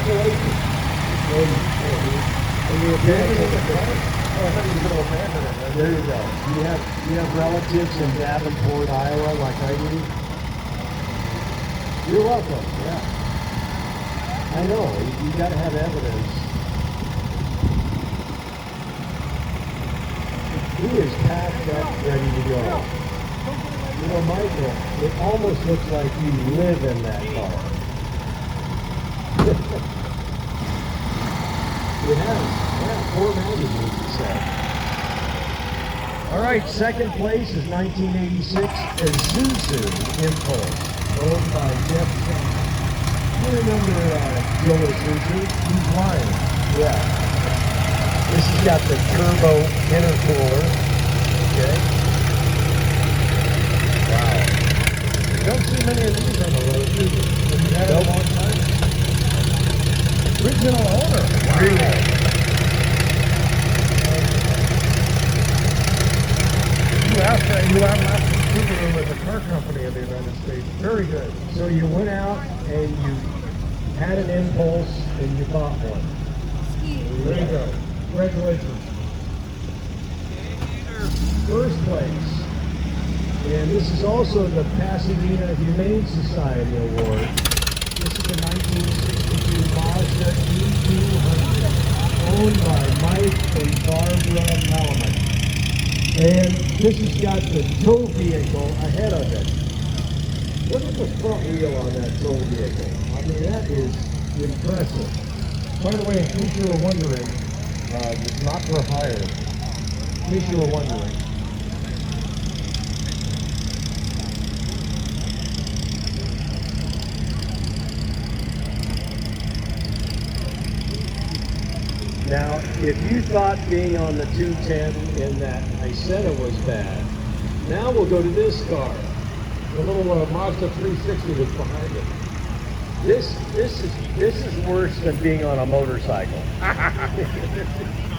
congratulations. And you abandoned the car? Oh, I thought you were going to abandon it. There you go. You have relatives in Davenport, Iowa, like I do? You're welcome, yeah. I know, you got to have evidence. He is packed up, ready to go. You know, Michael, it almost looks like you live in that car. It has 4 magazines, it says. All right, second place is 1986 Isuzu Impulse, owned by Jeff Shaw. You remember Joe Isuzu? He's lying. Yeah. This has got the turbo intercooler. Okay. Wow. You don't see many of these on the road, do you? Have you had it a long time? Original owner. Wow. You outlasted Subaru as a car company in the United States. Very good. So you went out and you had an impulse and you bought one. There you go. Congratulations. First place. And this is also the Pasadena Humane Society Award. This is the 1962 Mazda E200, owned by Mike and Barbara Malaman. And this has got the tow vehicle ahead of it. Look at the front wheel on that tow vehicle. I mean, that is impressive. By the way, in case you were wondering, it's not for hire. In case you were wondering. Now, if you thought being on the 210 in that Isetta was bad, now we'll go to this car. The little Mazda 360 that's behind it. This is worse than being on a motorcycle.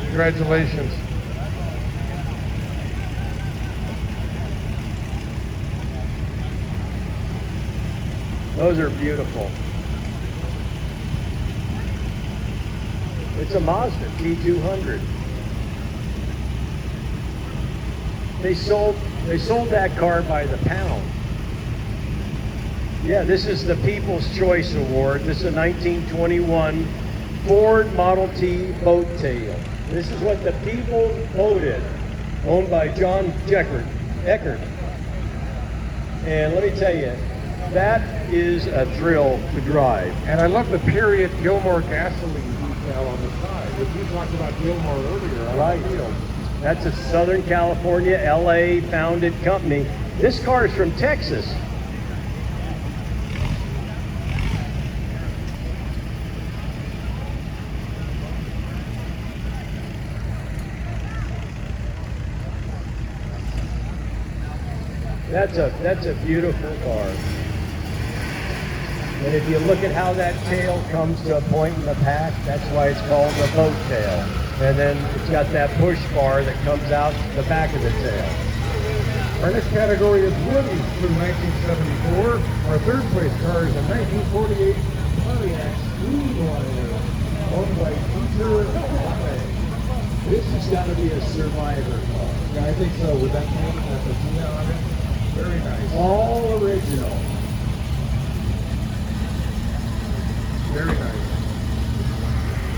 Congratulations. Those are beautiful. It's a Mazda T200. They sold that car by the pound. Yeah, this is the People's Choice Award. This is a 1921 Ford Model T boat tail. This is what the people voted, owned by John Eckert. And let me tell you, that is a thrill to drive. And I love the period Gilmore gasoline detail on the side, which we talked about Gilmore earlier. Right. That's a Southern California, LA founded company. This car is from Texas. That's a beautiful car. And if you look at how that tail comes to a point in the pack, that's why it's called the boat tail. And then it's got that push bar that comes out the back of the tail. Our next category is Woodies from 1974. Our third place car is a 1948 Pontiac Speedway, owned by Peter Lane. This has got to be a survivor car. Yeah, I think so. With that name and the Tina on it. Very nice. All original. Very nice.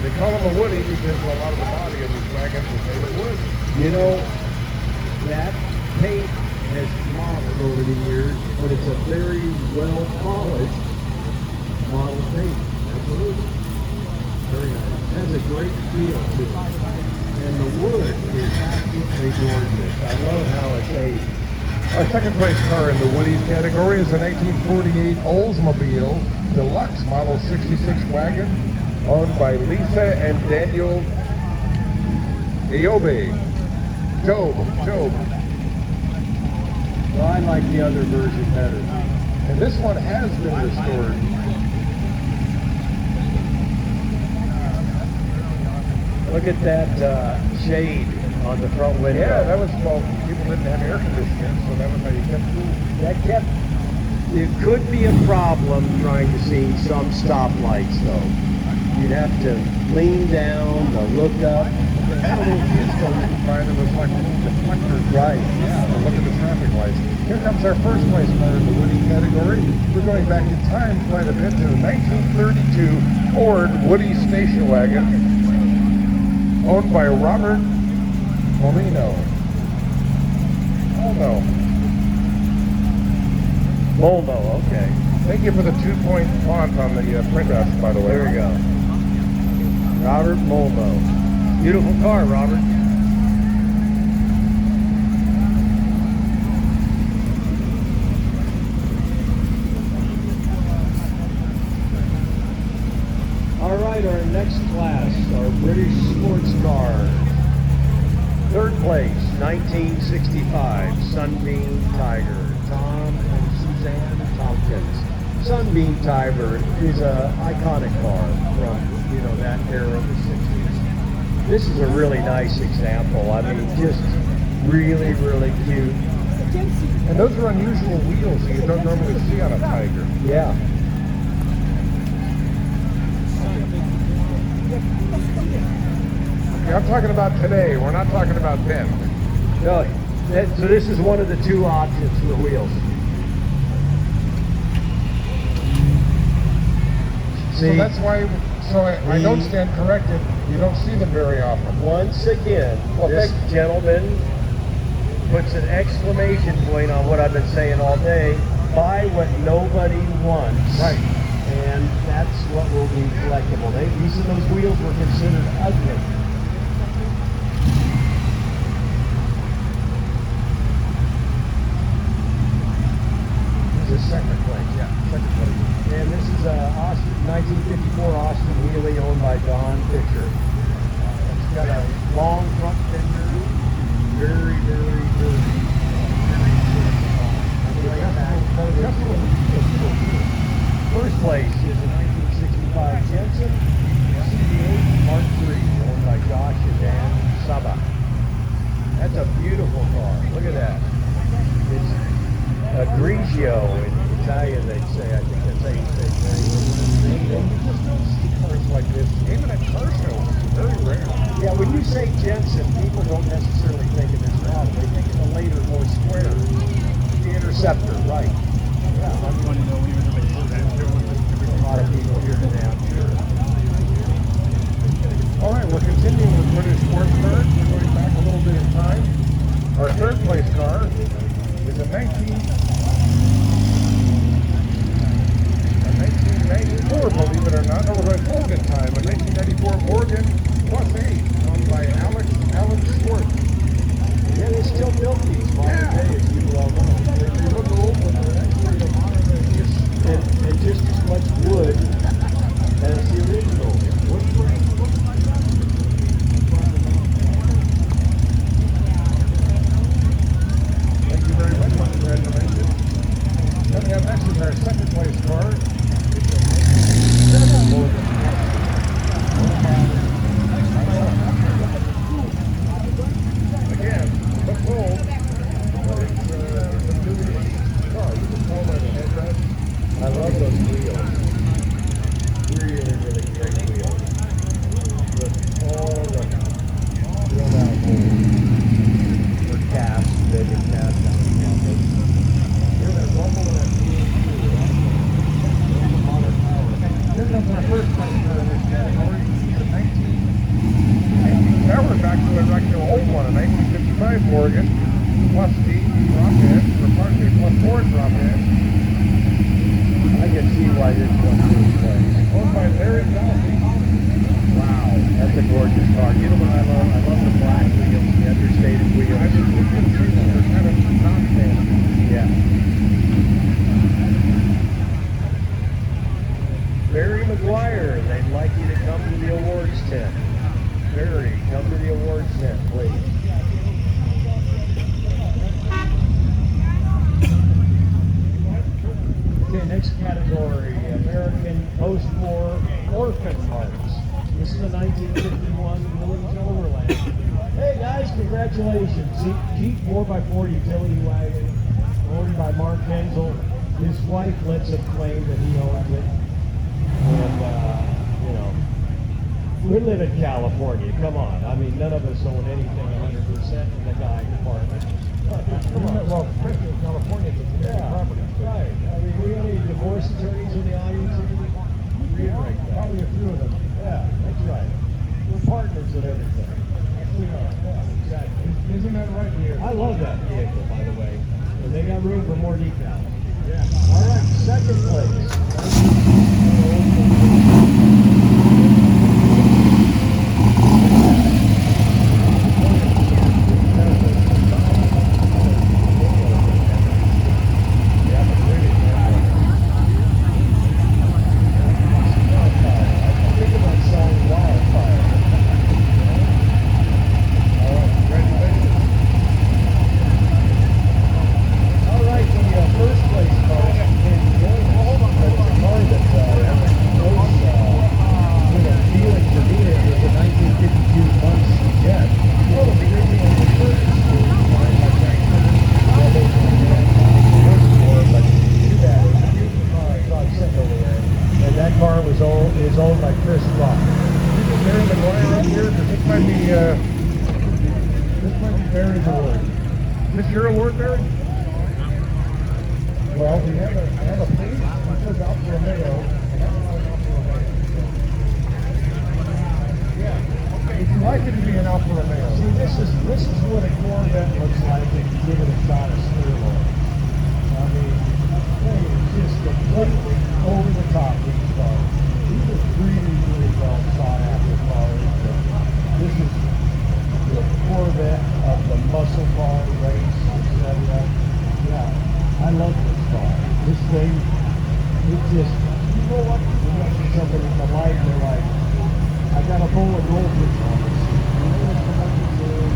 They call them a Woody because a lot of the body of these wagons is made of wood. You know, that paint has modeled over the years, but it's a very well polished model paint. Absolutely. Very nice. It has a great feel to it. And the wood is absolutely gorgeous. I love how it's aged. Our second place car in the Woodies category is a 1948 Oldsmobile Deluxe Model 66 wagon, owned by Lisa and Daniel Job. Well, I like the other version better. And this one has been restored. Look at that shade on the front window. Yeah, that was, well, people didn't have air conditioning, so that was how you kept cool. It could be a problem trying to see some stoplights though. You'd have to lean down, look up. Had a little kids going by that was like a little deflector. Right. Yeah, look at the traffic lights. Here comes our first place car in the Woody category. We're going back in time quite a bit to the 1932 Ford Woody station wagon, owned by Robert Molino. Molno, okay. Thank you for the 2-point font on the printouts, by the way. There you go. Robert Molno. Beautiful car, Robert. All right, our next class, our British sports car. Third place, 1965, Sunbeam Tiger. Tom and Suzanne Tompkins. Sunbeam Tiger is an iconic car from, that era of the 60s. This is a really nice example. I mean, just really, really cute. And those are unusual wheels that you don't normally see on a Tiger. Yeah. Okay, I'm talking about today. We're not talking about then. No, so this is one of the two options for wheels. See, So that's why, I don't stand corrected. You don't see them very often. once again, Well, this gentleman puts an exclamation point on what I've been saying all day. Buy what nobody wants. Right. And that's what will be collectible. These of those wheels were considered ugly. This is second place, yeah, second place. And this is a 1954 Austin Wheelie owned by Don Fisher. It's got a long front fender, very, very, very. First place is a 1965 Jensen CD8 Mark III, owned by Josh and Dan Saba. That's a beautiful car. Look at that. It's a Grigio in Italian, they'd say. I think that's how you say it. You just don't see cars like this, even at car shows. It's very rare. Yeah, when you say Jensen, people don't necessarily think of this model. They think of the later, more square. The Interceptor, right. Yeah, a lot of people here today, I'm sure. All right, we're continuing with British sports cars. We're going back a little bit in time. Our third place car is a 1994, believe it or not. No, we're going forward in time. A 1994 Morgan Plus 8, owned by Alan Schwartz. Yeah, they still build these modern day, as you well know. If you look old, but they're actually the modern day. And just as much wood as the original. Wood frame. Thank you very much. Congratulations. Coming up next is our second place car. It's a 1997 Morgan. Again, looks old, but it's a new car. You can tell by the headrest. I love those wheels. Really, really great wheels. With all the drilled out holes for cast, big and cast out. Hear that rumble of that Here comes our first place car in this category. It's a 19. Now we're back to an old one, a 1955 Morgan Plus D drop head, or partially plus 4 drop head, I can see why this one is place. owned by Larry Dalsey. Wow, that's a gorgeous car. You know what I love? I love the black wheels, the understated wheels. I just looked into them. They're kind of non-standard. Yeah. Barry McGuire, they'd like you to come to the awards tent. Barry, come to the awards tent, please. Okay, next category, American post-war orphan parts. This is a 1951 Willings Overland. Hey guys, congratulations. Jeep 4x4 utility wagon, owned by Mark Hensel. His wife lets him claim that he owns it. And, live in California. Come on. I mean, none of us own anything 100% in the guy department. Come on. Well, especially in California, it's a commercial property. Right. I mean, we got any divorce attorneys in the audience? Reiterate that. Probably a few of them. Yeah, that's right. We're partners in everything. We are. Yeah, exactly. Isn't that right here? I love that vehicle, by the way. And they got room for more decals. Yeah. All right, second place. Is owned by Chris Rock. There's a line right here. This might be Barry's award. Is this your award, Barry? Well, I have a page that says Alfa Romeo. Yeah. Would you like it to be an Alfa Romeo? See, this is what a Corvette looks like if you give it a shot of steer oil. I mean, they are just completely over the top these cars. These are really well sought after cars. This is the Corvette of the muscle car race, etc. Yeah, I love this car. This thing, it just, you know what? You got something in the light, they're like, I got a bowl of goldfish on this. You know what the heck it is?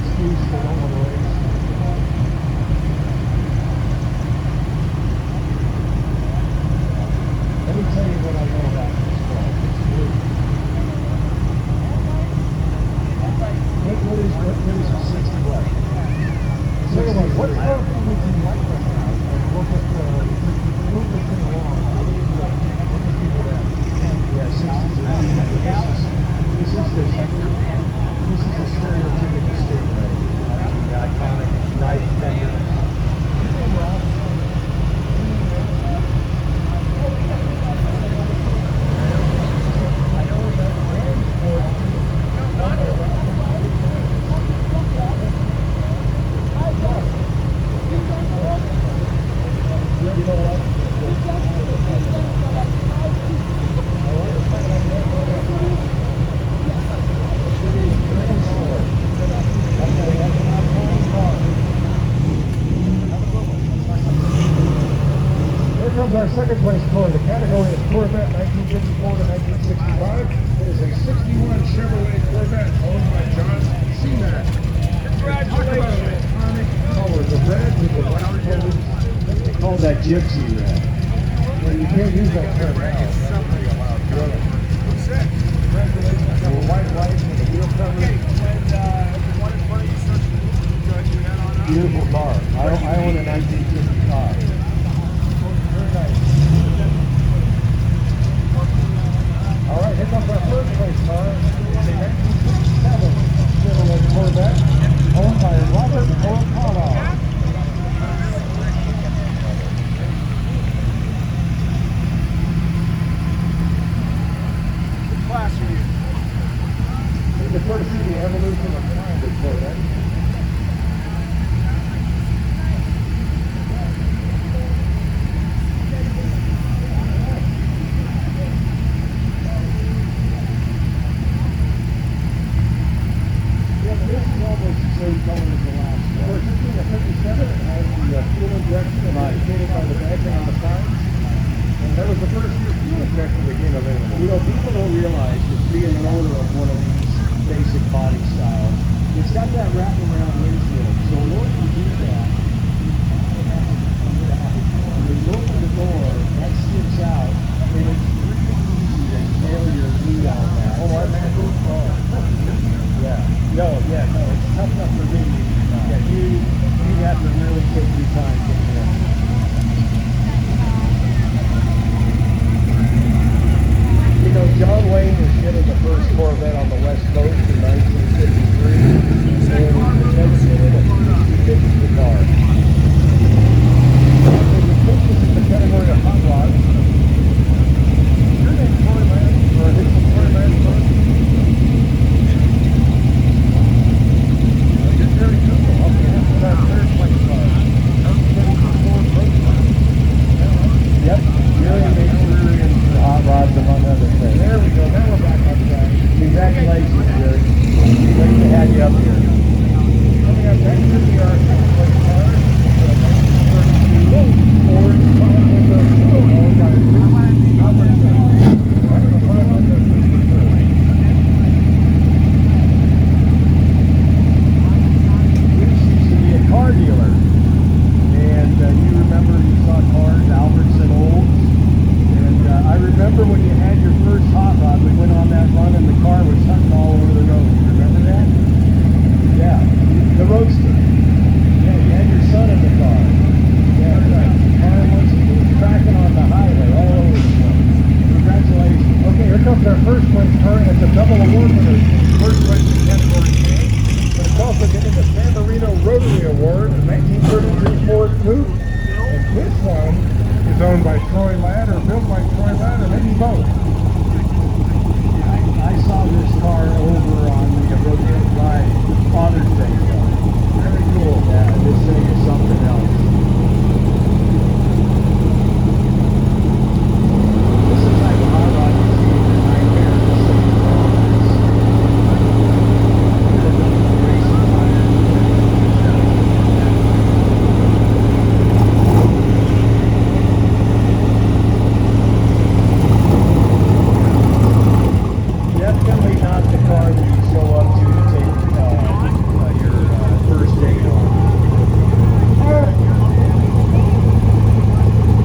Excuse for don't want to race. Let me tell you what I know about this car. It's good. What is a 60 what? Tell you what car would you like right now? And look at move this thing along. Look at people there. Yeah, 62. This is the stereotypical Stingray. The iconic knife fender. Our second place car. The category is Corvette 1954 to 1965. It is a 61 Chevrolet Corvette owned by John Seaman. Congratulations! Color, the red with the white colors. They call that gypsy red. Well, you can't use that term now. Really. Congratulations on the white lights and the wheel covers. Beautiful car. I own a 1955. All right, here comes our first place car. It's a 1967 Chevrolet Corvette owned by Robert O'Connell. What class are you? Need to first see the evolution of time with Corvette. You know, people don't realize that being an owner of one of these basic body styles, it's got that wraparound windshield. So in order to do that, when you open the door, that sticks out, and it's really easy to nail your knee on that. Oh, I imagine. Oh. Yeah. No, it's tough enough for me. Yeah, you have to really take your time getting in. You know, John Wayne was getting Troy Ladd or built by Troy Ladd, or maybe both. I saw this car over on the Rodeo Drive Father's Day show. Very cool. Yeah, this thing is something else. This is the type of hot rod you see in the nightmare. Definitely not the car that you show up to take your first date on.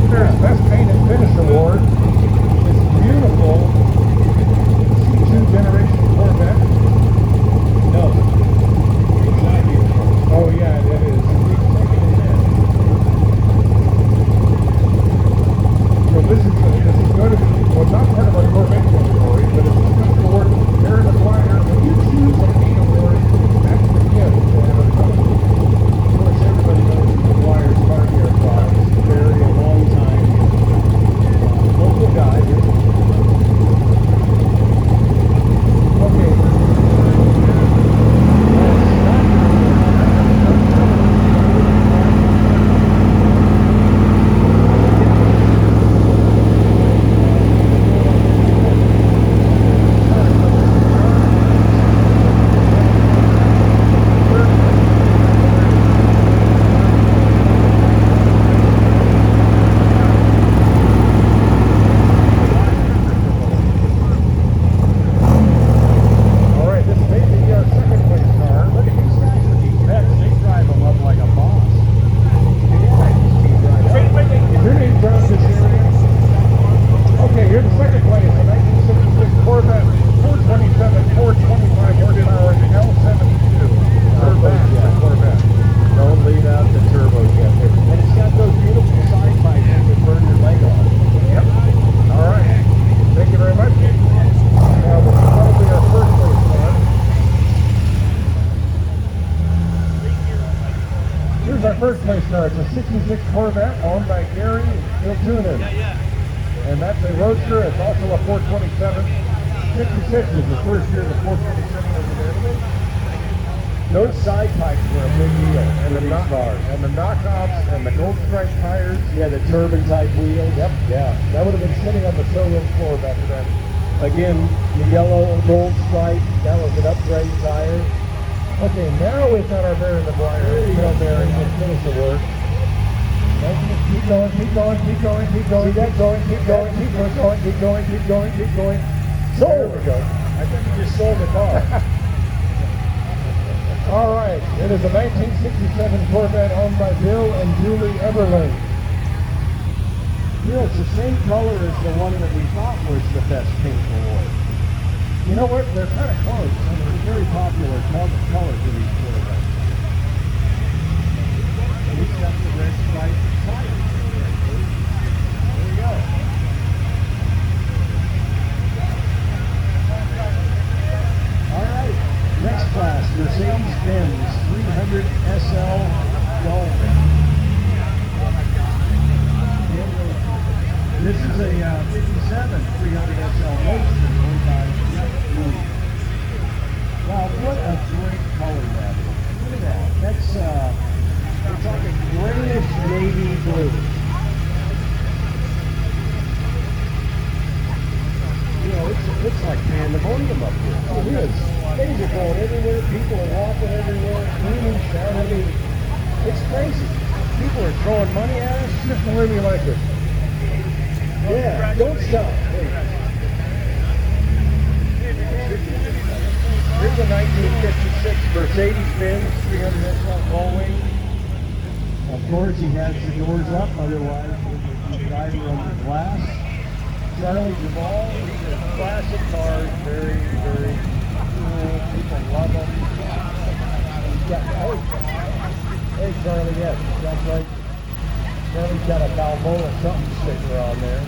There's Best Paint and Finish Award. This beautiful C2 generation Corvette. No, it's not beautiful. Oh yeah, it is. So this is going to be, well, not part of our Corvette category, but it's going to award Aaron McGuire. When you choose a paint award, that's the gift for Americana. Of course, everybody knows the McGuire's car care products. Very a long time local guy. Okay. All right, this may be our second place car. Look at these guys with these pets. They drive them up like a boss. Yeah, these keep right up. Is your name John this area? Okay, here's the second place, the 1966 Corvette 427, 425 horsepower L72. Corvette. Don't leave out the turbojet. And it's got those beautiful side pipes that burn your leg off. Yep. All right. Thank you very much. Now, this is probably our first place car. Here's our first place car. It's a 66 Corvette owned by Gary Iltunen. And that's a roadster. It's also a 427. 66 was the first year the 427 was available. Those side pipes were a big deal And for the, these cars. and the knockoffs and the gold stripe tires. Yeah, the turbine type wheels. Yep. Yeah. That would have been sitting on the showroom floor back then. Again, the yellow and gold stripe, that was an upgrade tire. Okay, now we've got our Barry McGuire tail bearing and finish the work. Keep going, keep going, keep going, keep going, keep going, keep going, keep going, keep going, keep going, keep going. There we go. I think you just sold the car. All right, it is a 1967 Corvette owned by Bill and Julie Everling. You know, it's the same color as the one that we thought was the best paint award. You know what? They're kind of close. I mean, it's a very popular color for these Corvettes. And it's got the red stripe tires. There you go. All right, next class, Mercedes-Benz 300 SL Dolphin. This is a 57 300 SL Roadster owned by Jeff Blue. Wow, what a great color that is. Look at that. That's, we're talking grayish navy blue. You know, it's like pandemonium up here. Oh, it is. Things are going everywhere. People are walking everywhere. Cleaning, shouting. It's crazy. People are throwing money at us. Just the way we like it. Yeah, don't stop. Hey. Here's a 1956 Mercedes-Benz 300 SL Gullwing. Of course, he has the doors up, otherwise he'd be driving under glass. Charlie Duvall, these are classic cars, very, very cool. People love them. Hey, Charlie, yes, that's right. Charlie's got a Balboa something sticker on there.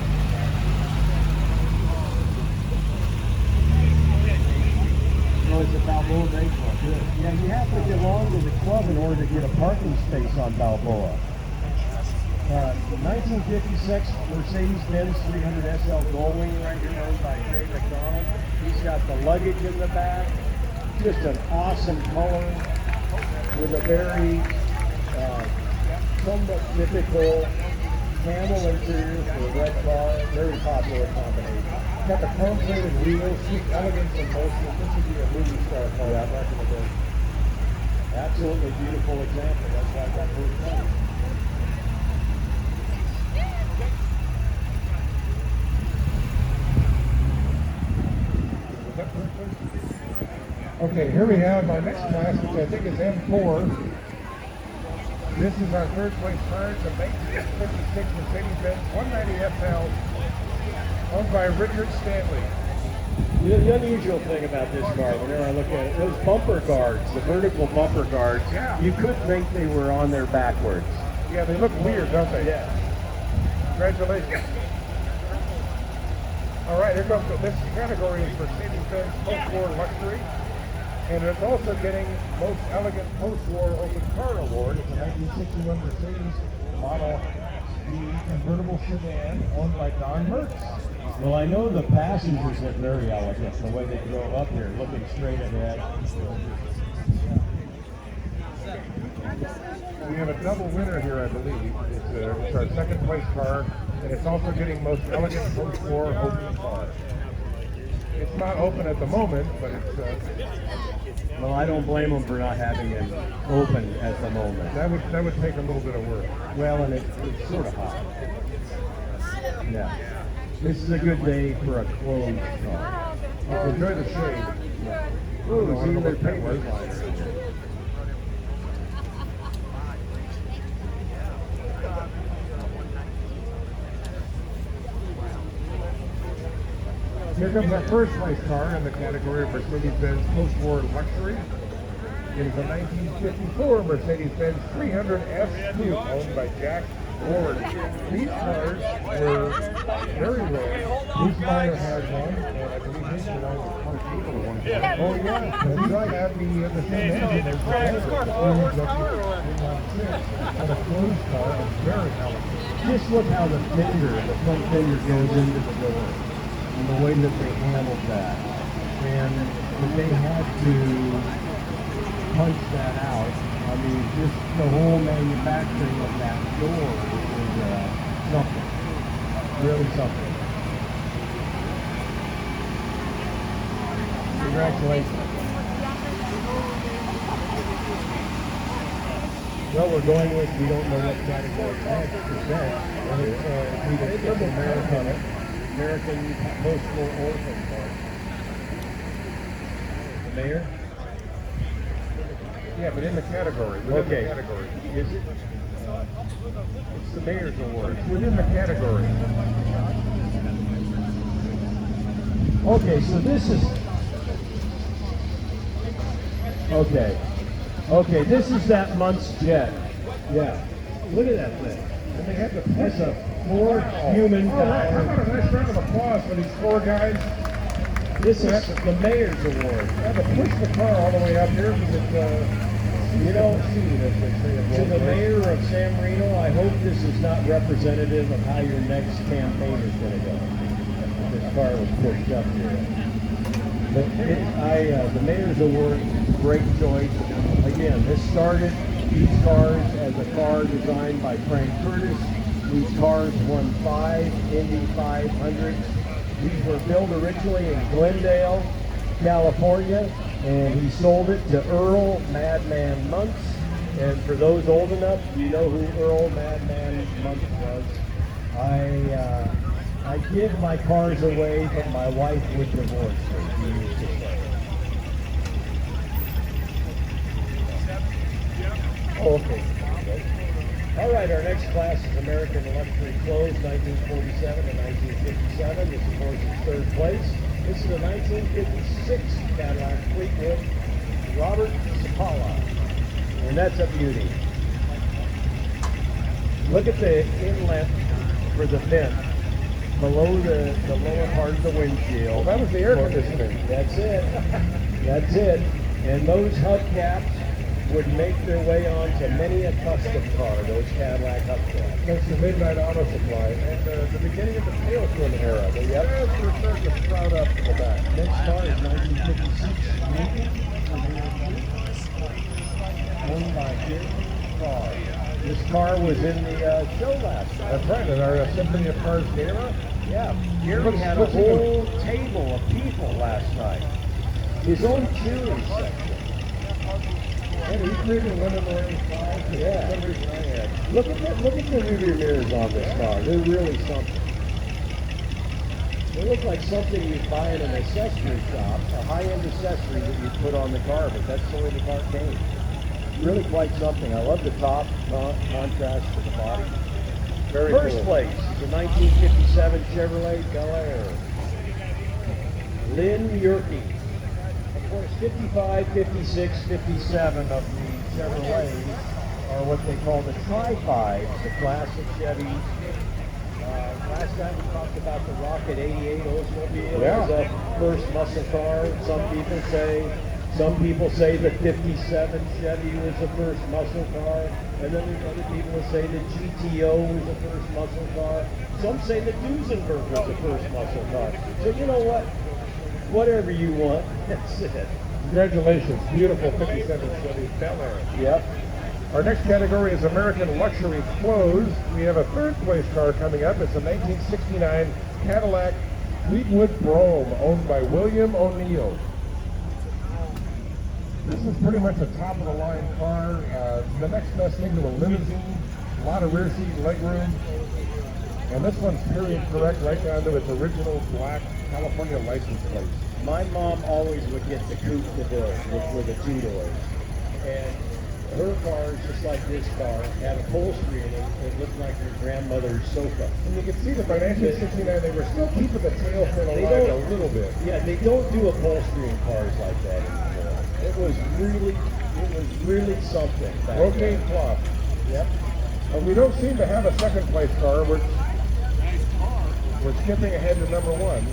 Oh, it's a Balboa baseball. Good. Yeah, you have to belong to the club in order to get a parking space on Balboa. 1956 Mercedes-Benz 300 SL Gullwing right here, owned by Jay McDonald. He's got the luggage in the back. Just an awesome color with a very somewhat typical camel interior for a red car. Very popular combination. Got the chrome-plated wheels, sweet elegance and motion. This would be a movie star car back in the day. Absolutely beautiful example. That's why I got first place. Okay, here we have our next class, which I think is M4. This is our third place car. It's a 1956 Mercedes-Benz 190 SL, owned by Richard Stanley. The unusual thing about this car, whenever I look at it, those bumper guards, the vertical bumper guards, you could think they were on there backwards. Yeah, they look weird, don't they? Yeah. Congratulations. All right, here comes this category is Mercedes-Benz Post-War Luxury, and it's also getting Most Elegant Post-War Open Car Award. It's a 1961 Mercedes Model B convertible sedan owned by Don Mertz. Well, I know the passengers look very elegant, the way they drove up here, looking straight ahead. We have a double winner here, I believe. It's our second place car, and it's also getting Most Elegant Post-War Open Car. It's not open at the moment, but it's... Well, I don't blame them for not having it open at the moment. That would take a little bit of work. Well, and it's sort of hot. Yeah. This is a good day for a closed car. Enjoy the shade. Yeah. Ooh, see their paint was liner. Here comes our first place car in the category of Mercedes-Benz Post-War Luxury. It is a 1954 Mercedes-Benz 300 S2 owned by Jack Ward. These cars were very rare. Bruce Meyer has one, and I believe his one was Park Eagle one. Oh yeah, that's right. Had the same engine as the and a closed car and very elegant. Just look how the front fender goes into the door, and the way that they handled that, and that they had to punch that out. I mean, just the whole manufacturing of that door is something, really something. Congratulations. Well, we're going with, we don't know what category next is next. It's Americana. American Post-War Orphan Car. The mayor? Yeah, but in the category. Within the category. Is it? It's the mayor's award. Within the category. Okay, so this is... Okay, this is that month's jet. Yeah. Look at that thing. And they had to That's a 4 human How about power. a nice round of applause for these 4 guys? This is the mayor's award. They had to push the car all the way up here because it's, You know, to the mayor of San Marino, I hope this is not representative of how your next campaign is going to go. This car was pushed up here. But the mayor's award, great choice. Again, this started these cars as a car designed by Frank Curtis. These cars won 5 Indy 500s. These were built originally in Glendale, California, and he sold it to Earl Madman Muntz. And for those old enough, you know who Earl Madman Muntz was. I give my cars away, but my wife would divorce me, he used to say. Okay. All right, our next class is American Luxury Clothes, 1947 and 1957. This, of course, is third place. This is a 1956 Cadillac Fleetwood Robert Zapala, and that's a beauty. Look at the inlet for the vent below the lower part of the windshield. Well, that was the air conditioning. That's it. That's it. And those hubcaps would make their way onto many a custom car, those Cadillac hubcaps. That's the midnight auto supply. And the beginning of the tail fin era. The yes, we're starting to sprout up to the back. Next car is 1956 Lincoln, owned by Jim Carr. This car was in the show last night. That's right, in our Symphony of Cars Gala. Yeah, Gary had a whole table of people last night. His own cheering section. And he's creating one of the cars. Yeah. Look at the rear mirrors on this car. They're really something. They look like something you'd buy in an accessory shop, a high-end accessory that you'd put on the car, but that's the way the car came. Really quite something. I love the top contrast to the body. Very First cool. place, the 1957 Chevrolet Bel Air. Lynn Yerke. Of course, 55, 56, 57 of the Chevrolets are what they call the Tri-Fives, the classic Chevys. Last time we talked about the Rocket 88 Oldsmobile as a first muscle car. Some people say the 57 Chevy was the first muscle car, and then there's other people who say the GTO was the first muscle car. Some say the Duesenberg was the first muscle car. So you know what? Whatever you want, that's it. Congratulations, beautiful 57 Chevy Bel Air. Yep. Our next category is American Luxury Clothes. We have a third place car coming up. It's a 1969 Cadillac Fleetwood Brougham, owned by William O'Neill. This is pretty much a top-of-the-line car. The next best thing to a limousine, a lot of rear seat legroom. And this one's period correct right down to its original black California license plate. My mom always would get the Coupe de Ville, which were the two-doors. And her cars, just like this car, had upholstery in it. It looked like your grandmother's sofa. And you can see that by 1969, they were still keeping the tail fin They alive don't- a little bit. Yeah, they don't do upholstery in cars like that anymore. It was really something. back Okay, then. cloth. Yep. We don't seem to have a second place car. We're skipping ahead to number one.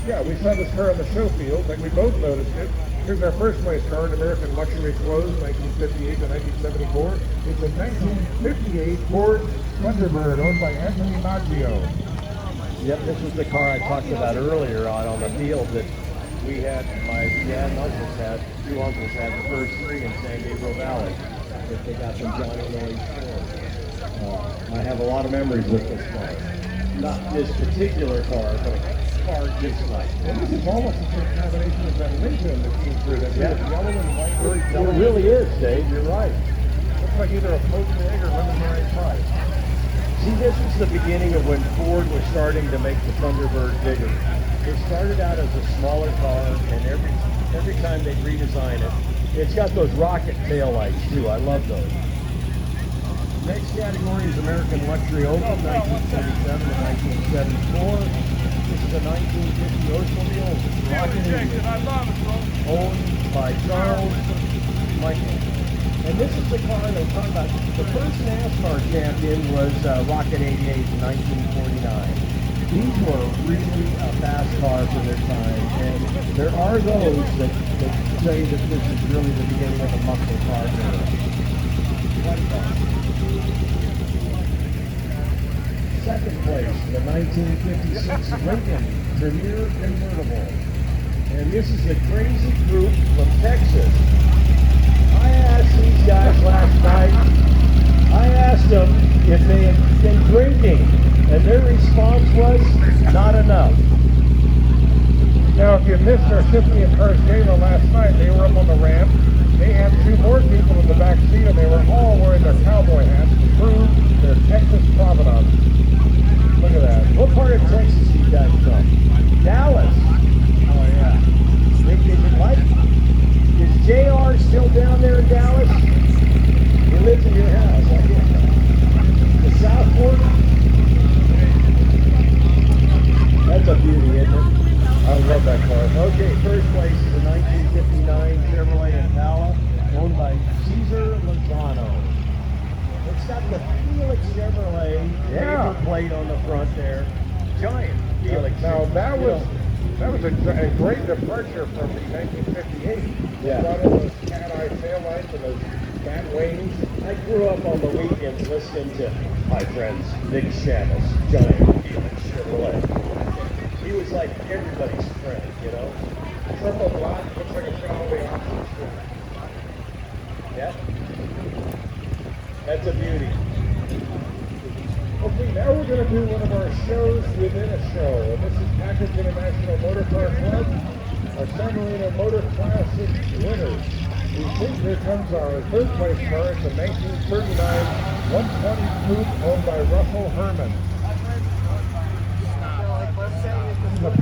Yeah, we saw this car on the show field, and we both noticed it. Here's our first place car in American Luxury Clothes, 1958 to 1974. It's a 1958 Ford Thunderbird owned by Anthony Maggio. Yep, this was the car I talked about earlier on the field that we had, my dad and uncles had, two uncles had the first three in San Gabriel Valley that they got from Johnny Noy's store. I have a lot of memories with this car. Not this particular car, but a car just like And this is almost the same combination as that Lincoln that came through. That yellow and white. Very it really is, Dave, you're right. Looks like either a poached egg or lemon meringue pie. See, this is the beginning of when Ford was starting to make the Thunderbird bigger. It started out as a smaller car, and every time they redesign it, it's got those rocket taillights too. I love those. Next category is American Luxury Opel, 1937 to 1974. This is a 1950 Oldsmobile Rocket 88, owned by Charles Michael. And this is the car that we're talking about. The first NASCAR champion was Rocket 88 in 1949. These were really a fast car for their time, and there are those that say that this is really the beginning of a muscle car era. What car? Second place, the 1956 Lincoln Premier Convertible. And this is the crazy group from Texas. I asked these guys last night, I asked them if they had been drinking, and their response was, not enough. Now, if you missed our Symphony of Cars Gala last night, they were up on the ramp. They had two more people in the back seat, and they were all wearing their cowboy hats to prove their Texas provenance. Look at that. What part of Texas do you guys from? Dallas. Oh yeah. Is it like, is JR still down there in Dallas? He lives in your house, I guess. The South Fork? That's a beauty, isn't it? I love that car. Okay, first place is a 1959 Chevrolet Impala, owned by Cesar Lozano. It's got the Felix Chevrolet paper plate on the front there. Giant Felix. Now, that was a great departure from the 1958. Yeah. Brought in those cat-eye taillights and those Fat Wayne. I grew up on the weekends listening to my friends, Nick Shamus, Giant Felix Chevrolet. He was like everybody's friend, you know? Triple black, looks like a Chevrolet option strip. Yeah. That's a beauty. Okay, now we're going to do one of our shows within a show. And this is Package International Motor Car Club, our San Marino Motor Classic winners. We think here comes our third place car. It's a 1939 120 coupe owned by Russell Herman. This is a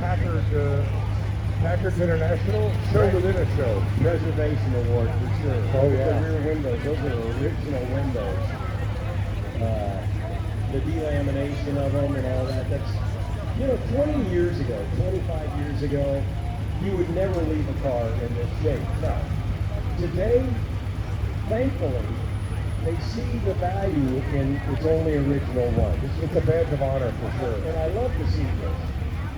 Packard International show within a show. Preservation award for sure. Oh, yeah. The rear windows, those are original windows. The delamination of them and all that. That's, 20 years ago, 25 years ago, you would never leave a car in this shape. No. Today, thankfully, they see the value in its only original one. It's a badge of honor for sure. And I love to see this.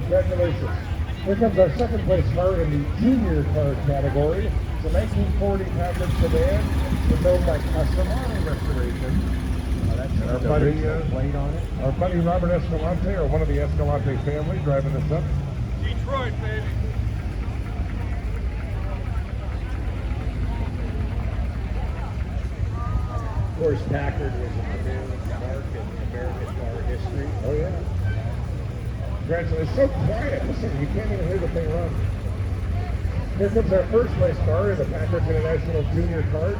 Congratulations. Here comes our second place car in the junior car category. It's a 1940 Packard sedan. It's owned by Custom Auto Restoration. That's our buddy, plate on it. Our buddy Robert Escalante, or one of the Escalante family, driving this up. Detroit, baby. Of course, Packard was a premier mark in American car history. Oh, yeah. Congratulations. It's so quiet. Listen, you can't even hear the thing run. Here comes our first place car in the Packard International Junior Cars.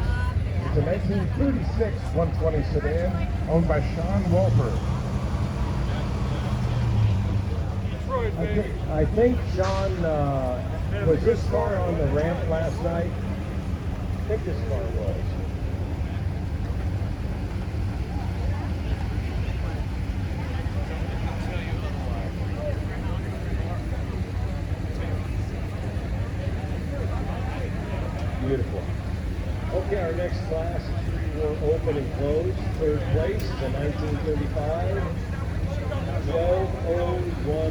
It's a 1936 120 sedan owned by Sean Wolper. Detroit, baby. I think Sean, was this car on the ramp last night? I think this car was. Beautiful. Okay, our next class is three-row open and closed. Third place is a 1935 1201.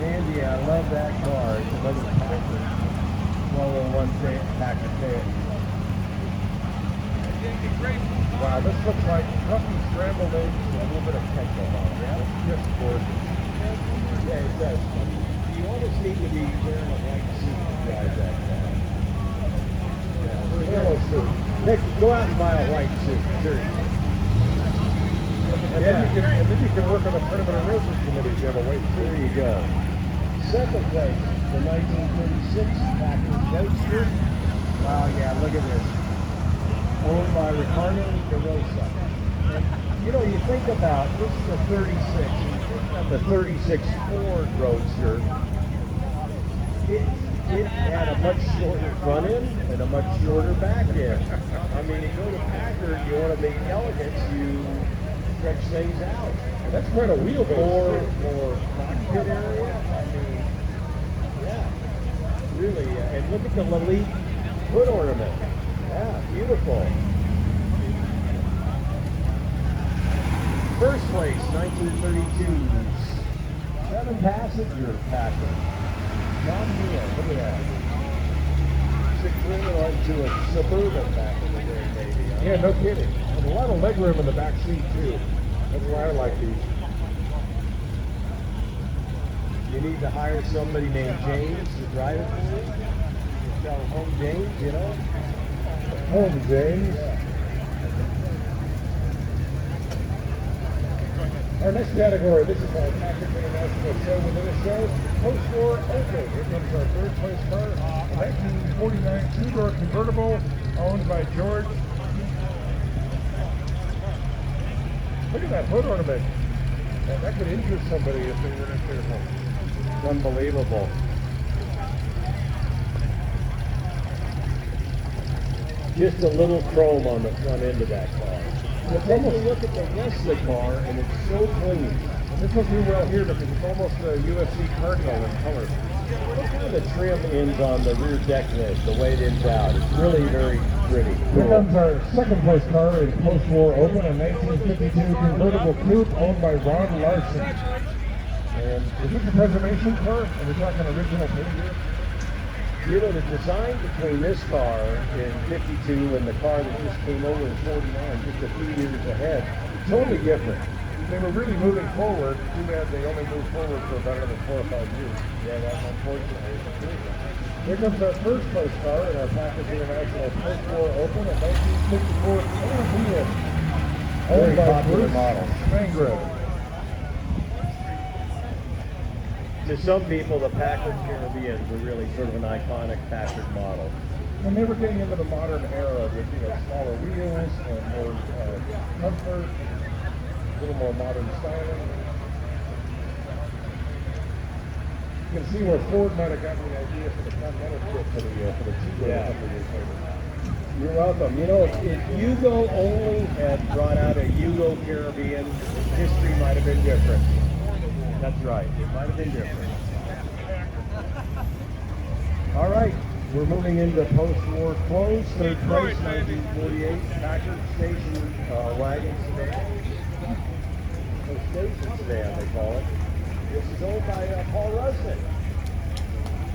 Andy, I love that car. It's another Packard 1201 Packard tail. Wow, this looks like coffee scrambled eggs with a little bit of ketchup on it. Yeah, it's just gorgeous. Yeah, it does. You almost need to be wearing a white suit to drive that car. Yeah, Yellow suit. Nick, go out and buy a white suit. Seriously. And then you can work on the tournament and racing committee if you have a weight suit. There you go. Second place, the 1936 Packard Roadster. Wow, yeah, look at this. Owned by Ricardo de Rosa. And, you think about, this is a 36, and you think of the 36 Ford Roadster. It had a much shorter front end and a much shorter back end. I mean, you go to Packard, you want to make elegance, you stretch things out. And that's quite a wheelbase. More cockpit area. I mean, yeah, really. And look at the Lalique hood ornament. Yeah, beautiful. First place, 1932. 7-passenger Packard. John Neal, look at that. Similar to a Suburban back in the day, maybe. Huh? Yeah, no kidding. And a lot of leg room in the back seat, too. That's why I like these. You need to hire somebody named James to drive it for you. Tell home James, Home, James. Our next category, this is our Packard International show within a show. Post-war open. Here comes our third place car, a 1949 two-door convertible owned by George. Look at that hood ornament. That could injure somebody if they weren't careful. It's unbelievable. Just a little chrome on the front end of that car. But then you look at the rest of the car, and it's so clean. And this will do well here because it's almost a UFC Cardinal in color. Look how the trim ends on the rear deck lid, the way it ends out. It's really very pretty. Here comes our second place car in post-war open, a 1952 convertible coupe owned by Ron Larson. And is this a preservation car? Are we talking original paint here? You know, the design between this car in 52 and the car that just came over in 49, just a few years ahead, totally different. They were really moving forward. Too bad they only moved forward for about another 4 or 5 years. Yeah, that's unfortunate. Here comes our first place car in our Packers International post-war open at 1954 Caribbean. Very popular model. Spangler. To some people, the Packard Caribbeans were really sort of an iconic Packard model. And they were getting into the modern era with smaller wheels and more comfort, a little more modern styling. You can see where Ford might have gotten the idea for the Continental kit for the T-Bird a couple years later. You're welcome. You know, if Yugo only had brought out a Yugo Caribbean, history might have been different. That's right. It might have been different. All right. We're moving into post-war clothes. Third place, 1948, Packard Station Wagon Sedan. Or Station Sedan, they call it. This is owned by Paul Rusnick.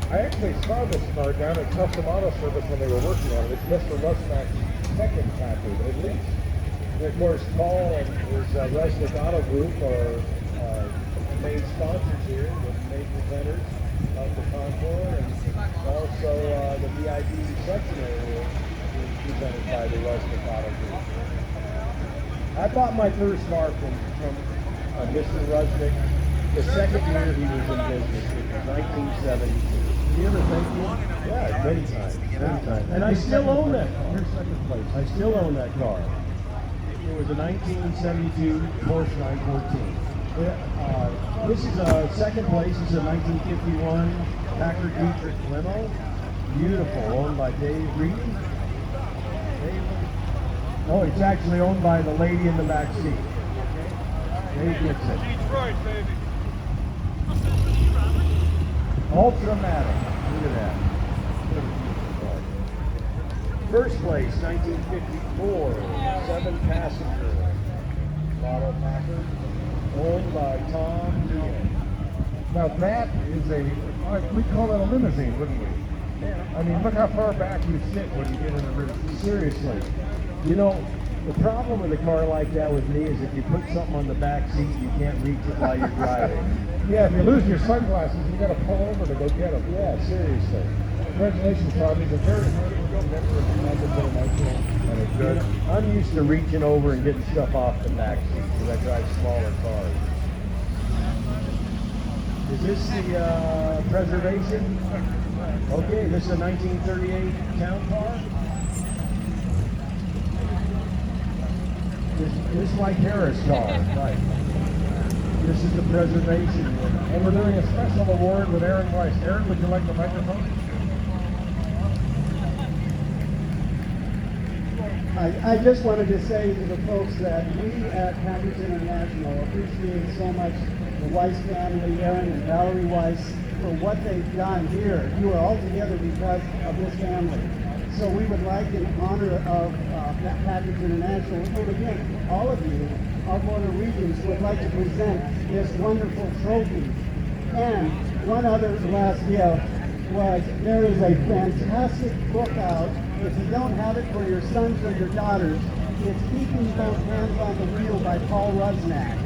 I actually saw this car down at Custom Auto Service when they were working on it. It's Mr. Rusnack's second Packard, at least. And of course, Paul and his Rusnick Auto Group are main sponsors here, the main presenters of the Contour, and also the VIP reception area is presented by the Rusnick Auto Group. I bought my first car from Mr. Rusnick the second year he was in business. It was 1972. You ever thank you? Yeah, many times, many times. And I still own that car. You're second place. I still own that car. It was a 1972 Porsche 914. This is a second place. This is a 1951 Packard Dietrich limo. Beautiful, owned by Dave Reed. Oh, it's actually owned by the lady in the back seat. Dave gets it. Detroit, baby. Ultramatic. Look at that. First place, 1954, 7-passenger model Packard, owned by Tom Dean. Now that is we call that a limousine, wouldn't we? Yeah. I mean, look how far back you sit when you get in the rear seat. Seriously. You know, the problem with a car like that with me is if you put something on the back seat, you can't reach it while you're driving. Yeah, if you lose your sunglasses, you got to pull over to go get them. Yeah, seriously. Congratulations, Todd. He's a very member of the Packard International, and it's good. I'm used to reaching over and getting stuff off the back seat because I drive smaller cars. Is this the preservation? Okay, this is a 1938 town car. This Mike Harris car, right. This is the preservation. And we're doing a special award with Aaron Weiss. Aaron, would you like the microphone? I just wanted to say to the folks that we at Packard International appreciate so much the Weiss family, Aaron and Valerie Weiss, for what they've done here. You are all together because of this family. So we would like, in honor of Packard International, and again, all of you, our Board of Regents, would like to present this wonderful trophy. And one other last gift was there is a fantastic book out. If you don't have it for your sons or your daughters, it's Keeping Both Hands on the Wheel by Paul Rusnack.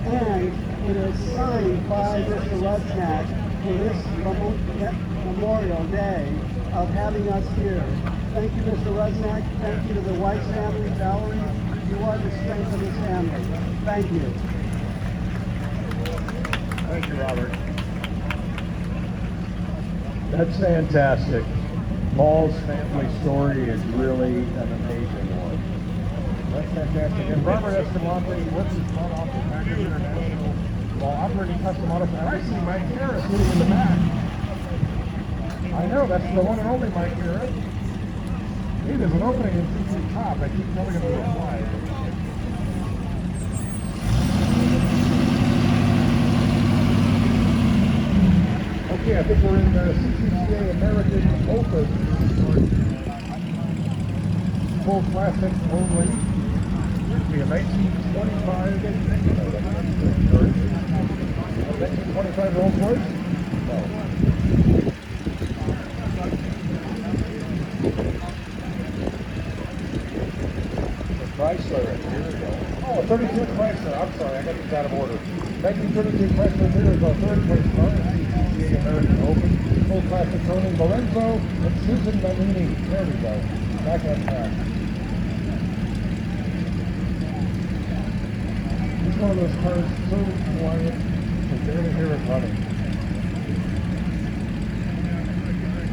And it is signed by Mr. Rusnack for this Memorial Day of having us here. Thank you, Mr. Rusnack. Thank you to the Weiss family. Valerie, you are the strength of this family. Thank you. Thank you, Robert. That's fantastic. Paul's family story is really an amazing one. That's fantastic. And Robert Escalante works his butt off at Packard International while operating Custom Auto. And I see Mike Harris sitting in the back. I know, that's the one and only Mike Harris. Hey, there's an opening in CC Top. I keep telling him to apply. Okay, I think we're in the CCCA American Open. Full classic only. It'll be a 1925. 1925 Rolls Royce? No. Chrysler, here we go. Oh, 32 Chrysler. I'm sorry, I got these out of order. 1932 Chrysler here is our third place car in CCCA American Open. Full classic Tony Lorenzo and Susan Bellini. There we go. Back on track. It's one of those cars so quiet, you can barely hear it running.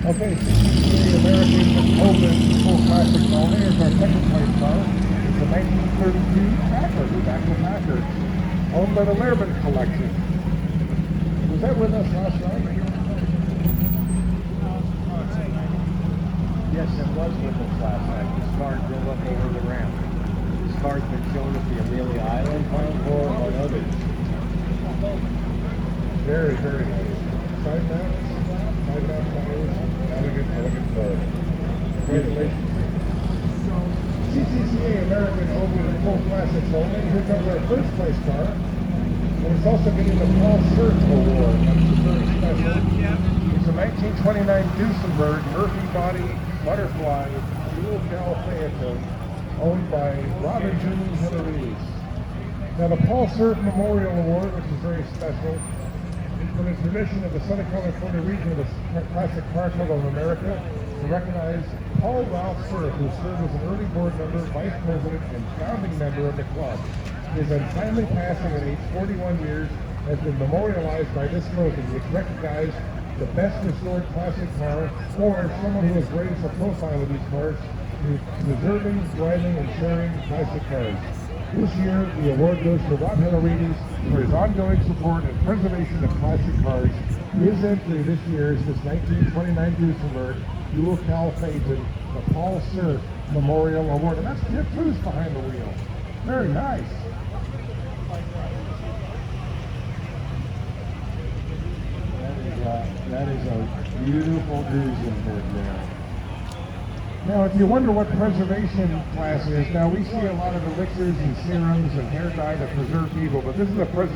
Okay, CCCA American Open Full Classic only is our second place car. The 1932 Packard, the actual Packard, owned by the Lehrman Collection. Was that with us last night? Yes, it was with us last night. This car drove up over the ramp. This car's been shown at the Amelia Island Farm for among others. Very, very nice. Side mounts tires, elegant car. Congratulations. CCCA American Open Full Classics only. Here comes our first place car. And it's also getting the Paul Surf Award, which is very special. It's a 1929 Duesenberg Murphy body butterfly dual cowl Phantom owned by Robin June Henriques. Now the Paul Surf Memorial Award, which is very special, is for the tradition of the Southern California region of the Classic Car Club of America to recognize Paul Ralph Surf, who served as an early board member, vice president, and founding member of the club. His untimely passing at age 41 years has been memorialized by this slogan, which recognizes the best restored classic car, or someone who has raised the profile of these cars through preserving, driving, and sharing classic cars. This year, the award goes to Rob Henriques for his ongoing support and preservation of classic cars. His entry this year is this 1929 Duesenberg dual cowl Phaeton, the Paul Surf Memorial Award. And that's Jeff Cruz behind the wheel. Very nice. That is a beautiful Duesenberg there. Now, if you wonder what preservation class is, now we see a lot of elixirs and serums and hair dye that preserve people, but this is a preservation